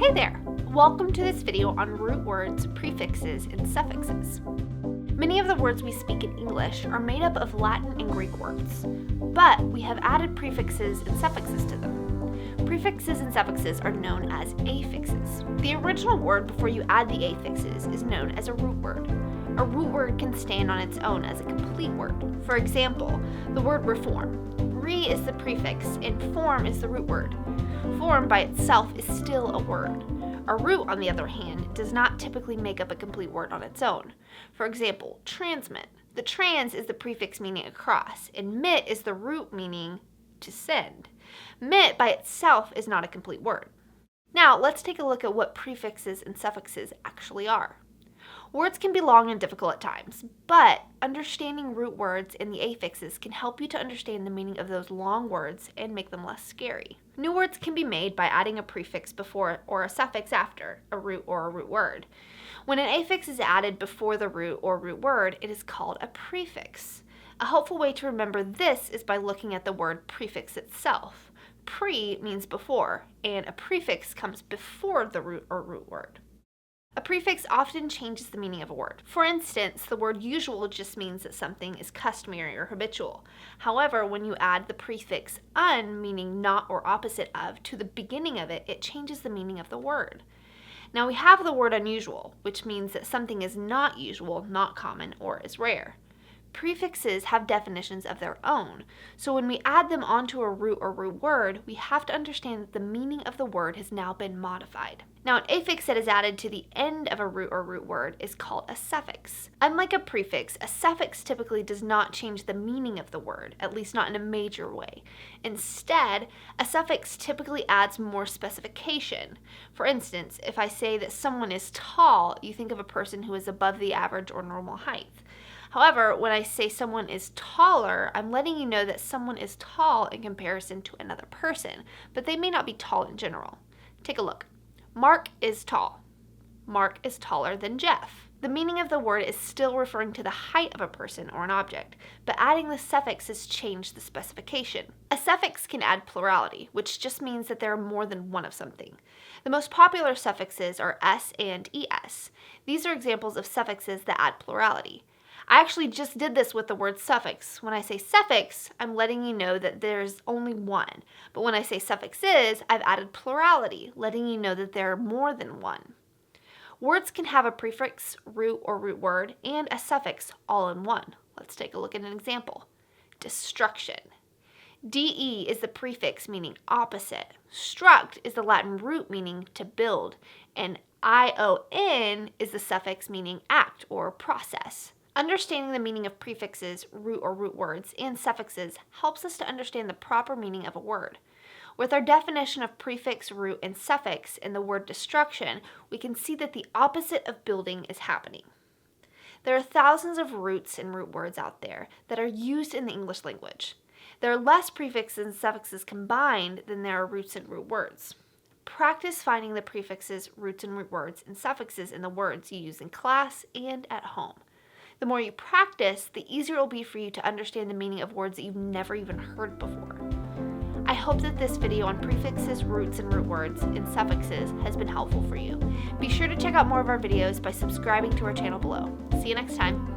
Hey there! Welcome to this video on root words, prefixes, and suffixes. Many of the words we speak in English are made up of Latin and Greek words, but we have added prefixes and suffixes to them. Prefixes and suffixes are known as affixes. The original word before you add the affixes is known as a root word. A root word can stand on its own as a complete word. For example, the word reform. Re is the prefix and form is the root word. Form by itself is still a word. A root, on the other hand, does not typically make up a complete word on its own. For example, transmit. The trans is the prefix meaning across, and mit is the root meaning to send. Mit by itself is not a complete word. Now, let's take a look at what prefixes and suffixes actually are. Words can be long and difficult at times, but understanding root words and the affixes can help you to understand the meaning of those long words and make them less scary. New words can be made by adding a prefix before or a suffix after a root or a root word. When an affix is added before the root or root word, it is called a prefix. A helpful way to remember this is by looking at the word prefix itself. Pre means before, and a prefix comes before the root or root word. A prefix often changes the meaning of a word. For instance, the word usual just means that something is customary or habitual. However, when you add the prefix un, meaning not or opposite of, to the beginning of it, it changes the meaning of the word. Now we have the word unusual, which means that something is not usual, not common, or is rare. Prefixes have definitions of their own, so when we add them onto a root or root word, we have to understand that the meaning of the word has now been modified. Now, an affix that is added to the end of a root or root word is called a suffix. Unlike a prefix, a suffix typically does not change the meaning of the word, at least not in a major way. Instead, a suffix typically adds more specification. For instance, if I say that someone is tall, you think of a person who is above the average or normal height. However, when I say someone is taller, I'm letting you know that someone is tall in comparison to another person, but they may not be tall in general. Take a look. Mark is tall. Mark is taller than Jeff. The meaning of the word is still referring to the height of a person or an object, but adding the suffix has changed the specification. A suffix can add plurality, which just means that there are more than one of something. The most popular suffixes are s and es. These are examples of suffixes that add plurality. I actually just did this with the word suffix. When I say suffix, I'm letting you know that there's only one. But when I say suffixes, I've added plurality, letting you know that there are more than one. Words can have a prefix, root or root word, and a suffix all in one. Let's take a look at an example. Destruction. De is the prefix meaning opposite. Struct is the Latin root meaning to build. And ion is the suffix meaning act or process. Understanding the meaning of prefixes, root or root words, and suffixes helps us to understand the proper meaning of a word. With our definition of prefix, root, and suffix in the word destruction, we can see that the opposite of building is happening. There are thousands of roots and root words out there that are used in the English language. There are less prefixes and suffixes combined than there are roots and root words. Practice finding the prefixes, roots, and root words and suffixes in the words you use in class and at home. The more you practice, the easier it will be for you to understand the meaning of words that you've never even heard before. I hope that this video on prefixes, roots, and root words and suffixes has been helpful for you. Be sure to check out more of our videos by subscribing to our channel below. See you next time.